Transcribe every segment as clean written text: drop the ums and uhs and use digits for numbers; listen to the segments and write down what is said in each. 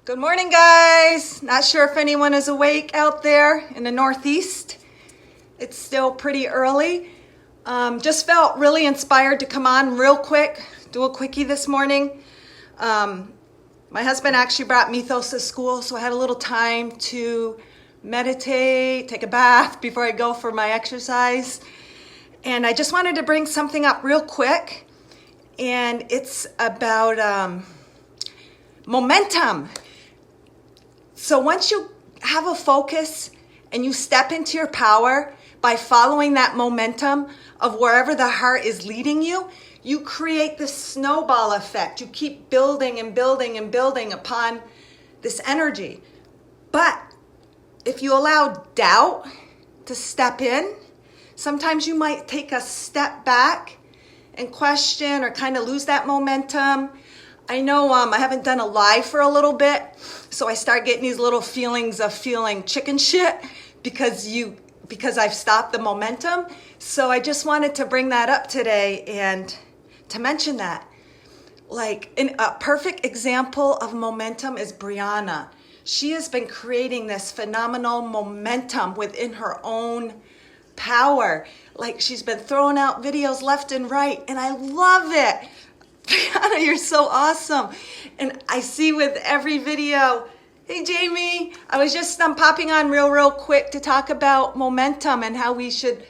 Good morning, guys. Not sure if anyone is awake out there in the Northeast. It's still pretty early. Just felt really inspired to come on real quick, do a quickie this morning. My husband actually brought Mythos to school, so I had a little time to meditate, take a bath before I go for my exercise. And I just wanted to bring something up real quick, and it's about momentum. So once you have a focus and you step into your power by following that momentum of wherever the heart is leading you, you create this snowball effect. You keep building and building and building upon this energy. But if you allow doubt to step in, sometimes you might take a step back and question or kind of lose that momentum. I know I haven't done a live for a little bit, so I start getting these little feelings of feeling chicken shit because I've stopped the momentum. So I just wanted to bring that up today and to mention that. Like a perfect example of momentum is Brianna. She has been creating this phenomenal momentum within her own power. Like she's been throwing out videos left and right, and I love it. Brianna, you're so awesome. And I see with every video, hey Jamie, I was just popping on real quick to talk about momentum and how we should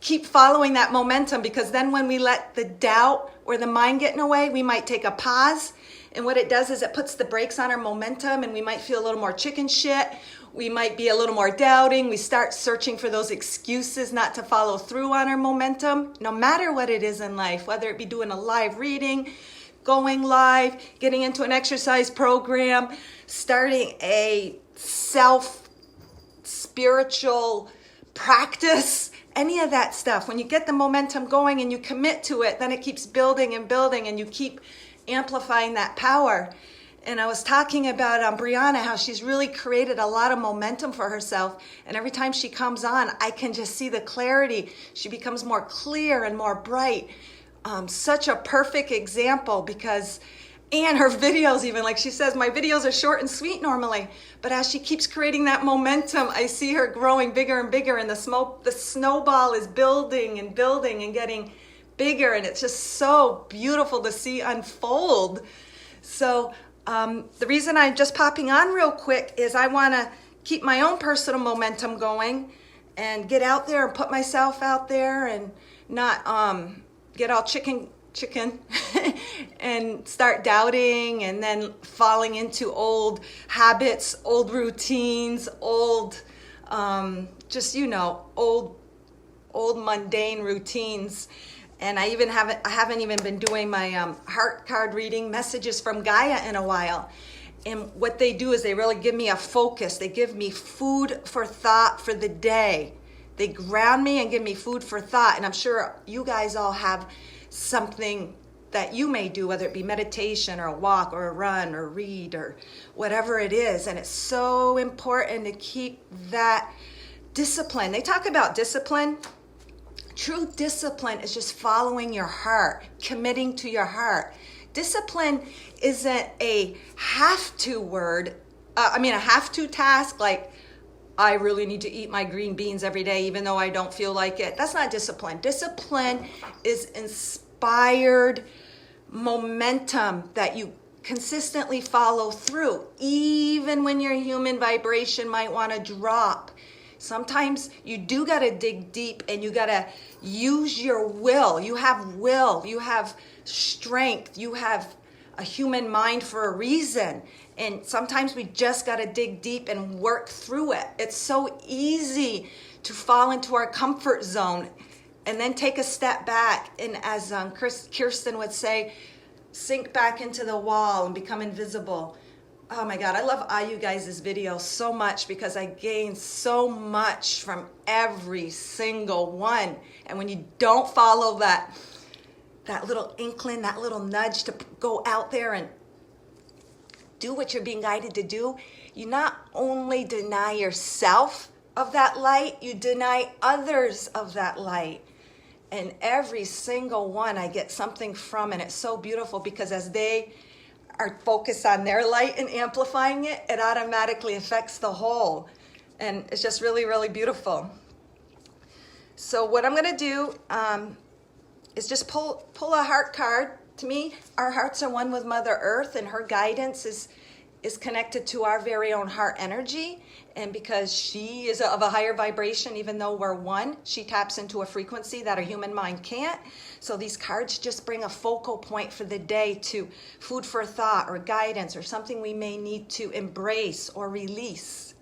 keep following that momentum, because then when we let the doubt or the mind get in the way, we might take a pause. And what it does is it puts the brakes on our momentum, and we might feel a little more chicken shit. We might be a little more doubting. We start searching for those excuses not to follow through on our momentum, no matter what it is in life, whether it be doing a live reading, going live, getting into an exercise program, starting a spiritual practice, any of that stuff. When you get the momentum going and you commit to it, then it keeps building and building, and you keep amplifying that power. And I was talking about Brianna, how she's really created a lot of momentum for herself. And every time she comes on, I can just see the clarity. She becomes more clear and more bright. Such a perfect example and her videos even, like she says, my videos are short and sweet normally. But as she keeps creating that momentum, I see her growing bigger and bigger. And the snowball is building and building and getting bigger. And it's just so beautiful to see unfold. So the reason I'm just popping on real quick is I want to keep my own personal momentum going and get out there and put myself out there and not get all chicken and start doubting and then falling into old habits, old routines, old mundane routines. And I haven't even been doing my heart card reading, messages from Gaia, in a while. And what they do is they really give me a focus. They give me food for thought for the day. They ground me and give me food for thought. And I'm sure you guys all have something that you may do, whether it be meditation or a walk or a run or read or whatever it is. And it's so important to keep that discipline. They talk about discipline. True discipline is just following your heart, committing to your heart. Discipline isn't a have-to a have-to task, like I really need to eat my green beans every day even though I don't feel like it. That's not discipline. Discipline is inspired momentum that you consistently follow through, even when your human vibration might want to drop. Sometimes you do got to dig deep and you got to use your will. You have strength, you have a human mind for a reason. And sometimes we just got to dig deep and work through it. It's so easy to fall into our comfort zone and then take a step back. And as Kirsten would say, sink back into the wall and become invisible. Oh my God, I love all you guys' videos so much because I gain so much from every single one. And when you don't follow that little inkling, that little nudge to go out there and do what you're being guided to do, you not only deny yourself of that light, you deny others of that light. And every single one I get something from, and it's so beautiful because as they are focused on their light and amplifying it, it automatically affects the whole. And it's just really, really beautiful. So what I'm gonna do is just pull a heart card. To me, our hearts are one with Mother Earth, and her guidance is connected to our very own heart energy. And because she is of a higher vibration, even though we're one, she taps into a frequency that a human mind can't. So these cards just bring a focal point for the day to food for thought or guidance or something we may need to embrace or release.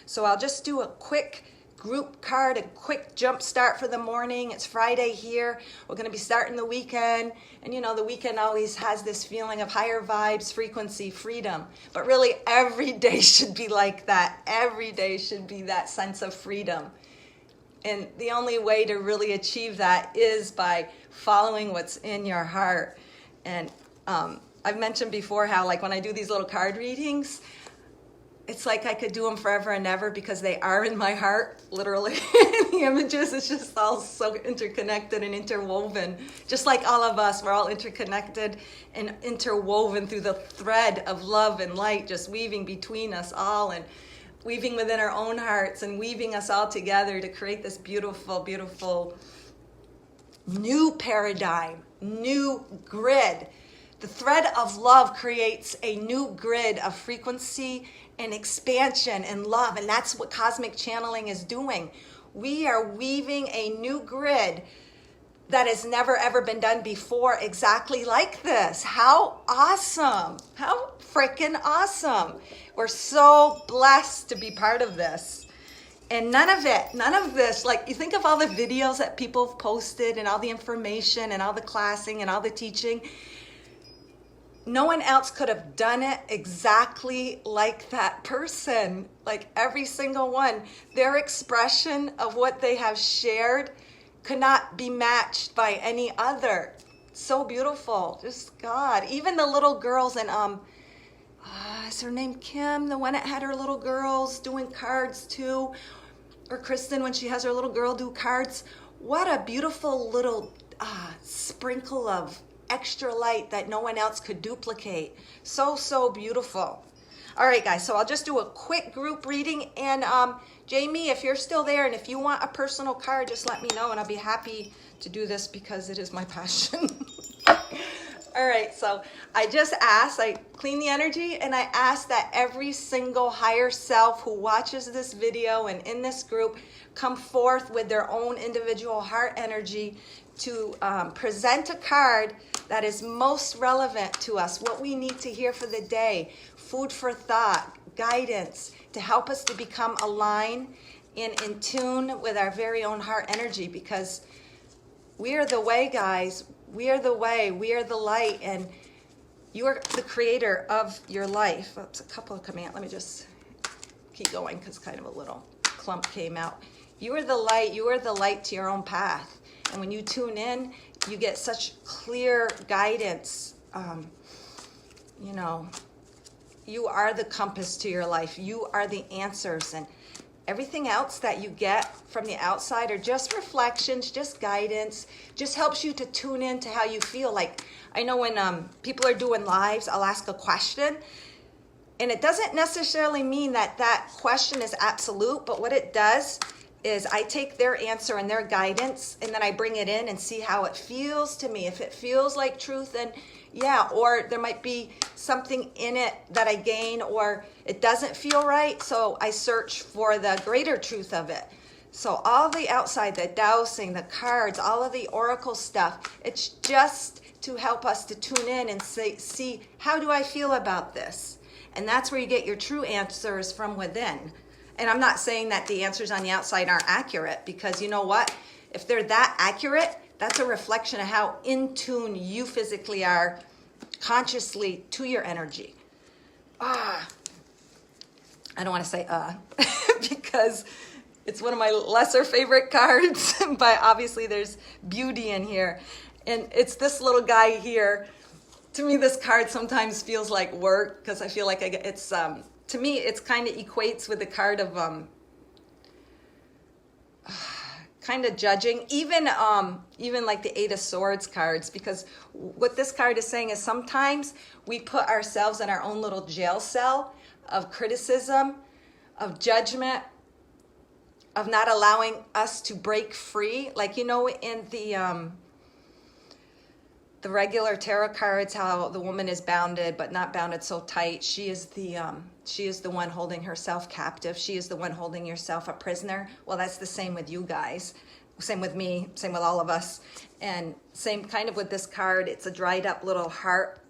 So I'll just do a quick group card, a quick jump start for the morning. It's Friday here. We're going to be starting the weekend. And you know, the weekend always has this feeling of higher vibes, frequency, freedom. But really, every day should be like that. Every day should be that sense of freedom. And the only way to really achieve that is by following what's in your heart. And I've mentioned before how, like, when I do these little card readings, it's like I could do them forever and ever because they are in my heart, literally. The images, it's just all so interconnected and interwoven. Just like all of us, we're all interconnected and interwoven through the thread of love and light, just weaving between us all and weaving within our own hearts and weaving us all together to create this beautiful, beautiful new paradigm, new grid. The thread of love creates a new grid of frequency and expansion and love, and that's what cosmic channeling is doing. We are weaving a new grid that has never ever been done before exactly like this. How awesome! How freaking awesome! We're so blessed to be part of this. And none of this, like, you think of all the videos that people have posted and all the information and all the classing and all the teaching. No one else could have done it exactly like that person, like every single one. Their expression of what they have shared could not be matched by any other. So beautiful, just God. Even the little girls, and is her name Kim, the one that had her little girls doing cards too, or Kristen when she has her little girl do cards. What a beautiful little sprinkle of extra light that no one else could duplicate. So, so beautiful. All right, guys, so I'll just do a quick group reading. And Jamie, if you're still there and if you want a personal card, just let me know and I'll be happy to do this because it is my passion. All right, so I just asked, I clean the energy, and I ask that every single higher self who watches this video and in this group come forth with their own individual heart energy to present a card that is most relevant to us, what we need to hear for the day, food for thought, guidance, to help us to become aligned and in tune with our very own heart energy, because we are the way, guys. We are the way. We are the light, and you are the creator of your life. Oops, a couple of coming out. Let me just keep going because kind of a little clump came out. You are the light. You are the light to your own path. And when you tune in, you get such clear guidance. You know, you are the compass to your life. You are the answers. And everything else that you get from the outside are just reflections, just guidance, just helps you to tune in to how you feel. Like, I know when people are doing lives, I'll ask a question. And it doesn't necessarily mean that that question is absolute, but what it does is I take their answer and their guidance, and then I bring it in and see how it feels to me. If it feels like truth, then yeah, or there might be something in it that I gain, or it doesn't feel right, so I search for the greater truth of it. So all the outside, the dowsing, the cards, all of the oracle stuff, it's just to help us to tune in and see how do I feel about this? And that's where you get your true answers from within. And I'm not saying that the answers on the outside aren't accurate, because you know what? If they're that accurate, that's a reflection of how in tune you physically are consciously to your energy. I don't want to say because it's one of my lesser favorite cards, but obviously there's beauty in here. And it's this little guy here. To me, this card sometimes feels like work, because I feel like it's to me, it's kind of equates with the card of kind of judging, even like the Eight of Swords cards, because what this card is saying is sometimes we put ourselves in our own little jail cell of criticism, of judgment, of not allowing us to break free. Like, you know, in the regular tarot cards, how the woman is bounded but not bounded so tight. She is the one holding herself captive. She is the one holding yourself a prisoner. Well, that's the same with you guys. Same with me, same with all of us. And same kind of with this card. It's a dried up little heart.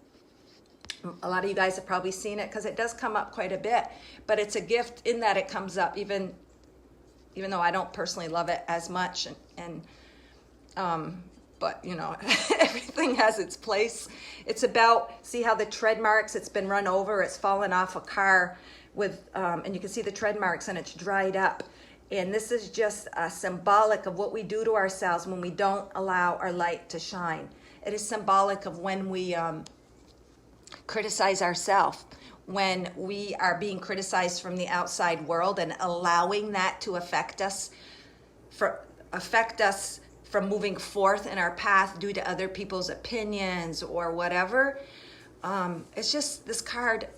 A lot of you guys have probably seen it because it does come up quite a bit, but it's a gift in that it comes up even though I don't personally love it as much, but you know, everything has its place. It's about, see how the tread marks, it's been run over, it's fallen off a car with, and you can see the tread marks and it's dried up. And this is just symbolic of what we do to ourselves when we don't allow our light to shine. It is symbolic of when we criticize ourselves, when we are being criticized from the outside world and allowing that to affect us from moving forth in our path due to other people's opinions or whatever. It's just this card,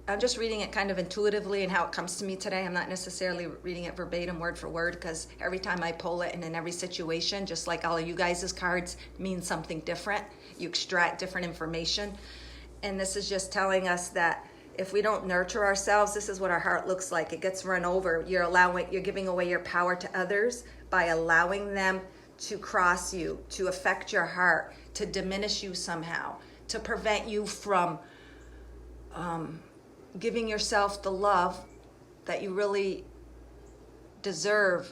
I'm just reading it kind of intuitively and how it comes to me today. I'm not necessarily reading it verbatim, word for word, because every time I pull it and in every situation, just like all of you guys' cards, mean something different. You extract different information. And this is just telling us that if we don't nurture ourselves, this is what our heart looks like. It gets run over. You're giving away your power to others by allowing them to cross you, to affect your heart, to diminish you somehow, to prevent you from giving yourself the love that you really deserve,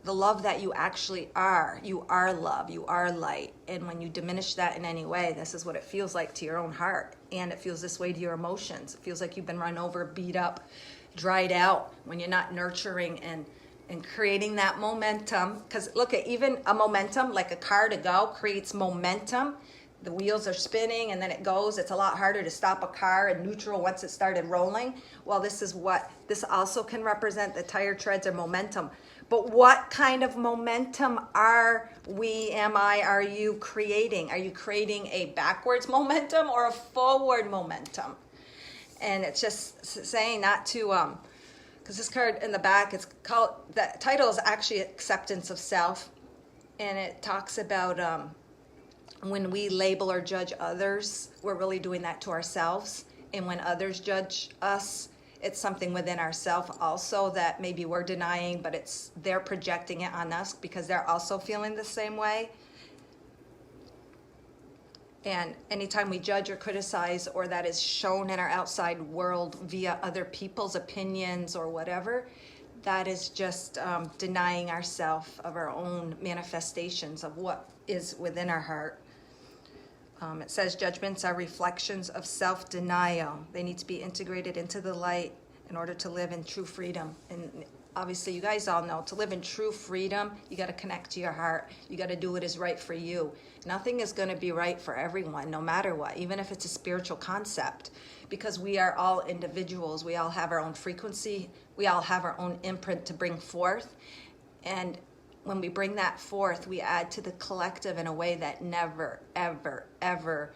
the love that you actually are. You are love, you are light. And when you diminish that in any way, this is what it feels like to your own heart. And it feels this way to your emotions. It feels like you've been run over, beat up, dried out when you're not nurturing and creating that momentum. Because look at even a momentum, like a car to go, creates momentum. The wheels are spinning and then it goes. It's a lot harder to stop a car in neutral once it started rolling. Well, this also can represent the tire treads or momentum. But what kind of momentum are you creating? Are you creating a backwards momentum or a forward momentum? And it's just saying not to, because this card in the back, it's called, the title is actually Acceptance of Self. And it talks about when we label or judge others, we're really doing that to ourselves. And when others judge us, it's something within ourselves also that maybe we're denying, but they're projecting it on us because they're also feeling the same way. And anytime we judge or criticize, or that is shown in our outside world via other people's opinions or whatever, that is just denying ourselves of our own manifestations of what is within our heart. It says judgments are reflections of self-denial. They need to be integrated into the light in order to live in true freedom. And obviously, you guys all know, to live in true freedom, you got to connect to your heart. You got to do what is right for you. Nothing is going to be right for everyone, no matter what, even if it's a spiritual concept, because we are all individuals. We all have our own frequency. We all have our own imprint to bring forth. And when we bring that forth, we add to the collective in a way that never, ever, ever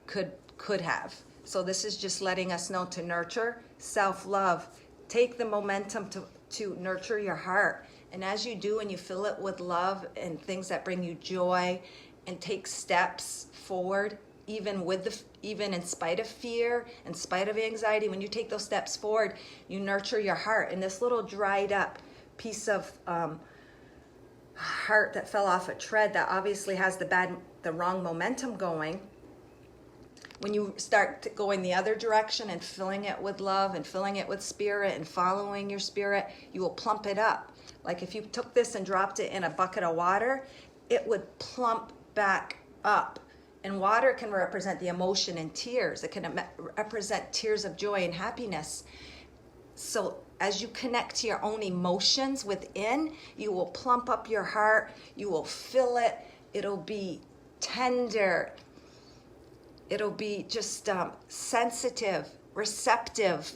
could have. So this is just letting us know to nurture self-love. Take the momentum to nurture your heart. And as you do, and you fill it with love and things that bring you joy, and take steps forward, even in spite of fear, in spite of anxiety, when you take those steps forward, you nurture your heart. And this little dried up piece of heart that fell off a tread that obviously has the wrong momentum going, when you start going the other direction and filling it with love and filling it with spirit and following your spirit, you will plump it up. Like if you took this and dropped it in a bucket of water, it would plump back up. And water can represent the emotion and tears. It can represent tears of joy and happiness. So as you connect to your own emotions within, you will plump up your heart. You will fill it. It'll be tender. It'll be just sensitive, receptive,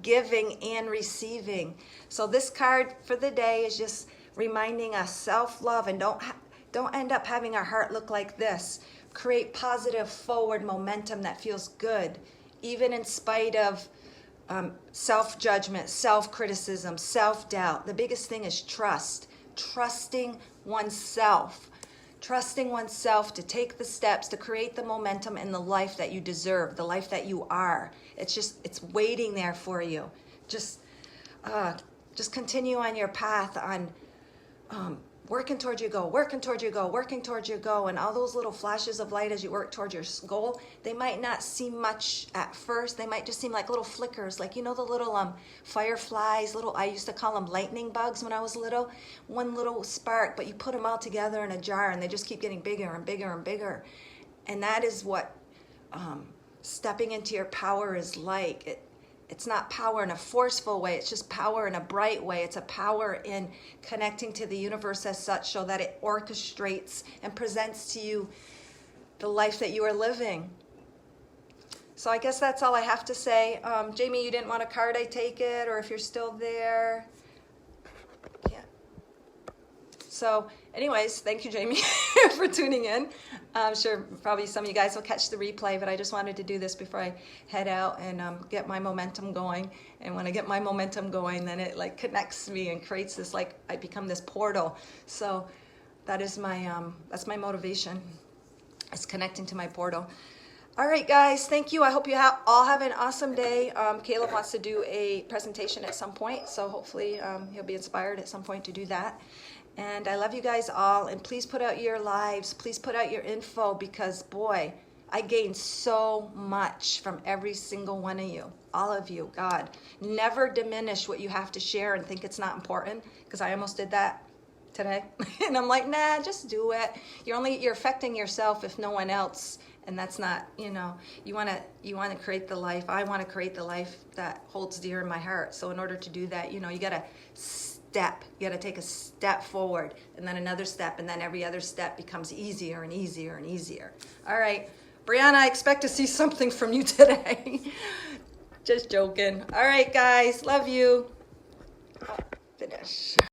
giving and receiving. So this card for the day is just reminding us self-love, and don't end up having our heart look like this. Create positive forward momentum that feels good, even in spite of self-judgment, self-criticism, self-doubt. The biggest thing is trust. Trusting oneself. Trusting oneself to take the steps to create the momentum in the life that you deserve, the life that you are. It's waiting there for you. Just continue on your path on working towards your goal, working towards your goal, working towards your goal, and all those little flashes of light as you work towards your goal, they might not seem much at first. They might just seem like little flickers, like, you know, the little fireflies, I used to call them lightning bugs when I was little, one little spark, but you put them all together in a jar and they just keep getting bigger and bigger and bigger. And that is what stepping into your power is like. It's not power in a forceful way. It's just power in a bright way. It's a power in connecting to the universe as such, so that it orchestrates and presents to you the life that you are living. So I guess that's all I have to say. Jamie, you didn't want a card, I take it, or if you're still there. Yeah. So anyways, thank you, Jamie, for tuning in. I'm sure probably some of you guys will catch the replay, but I just wanted to do this before I head out and get my momentum going. And when I get my momentum going, then it like connects me and creates this, like, I become this portal. So that is that's my motivation. It's connecting to my portal. All right, guys, thank you. I hope you all have an awesome day. Caleb wants to do a presentation at some point, so hopefully he'll be inspired at some point to do that. And I love you guys all, and please put out your lives. Please put out your info, because, boy, I gained so much from every single one of you, all of you. God, never diminish what you have to share and think it's not important, because I almost did that today. And I'm like, nah, just do it. You're affecting yourself if no one else, and that's not, you want to create the life. I want to create the life that holds dear in my heart. So in order to do that, you got to take a step forward, and then another step, and then every other step becomes easier and easier and easier. All right, Brianna, I expect to see something from you today. Just joking. All right, guys, love you. Finish.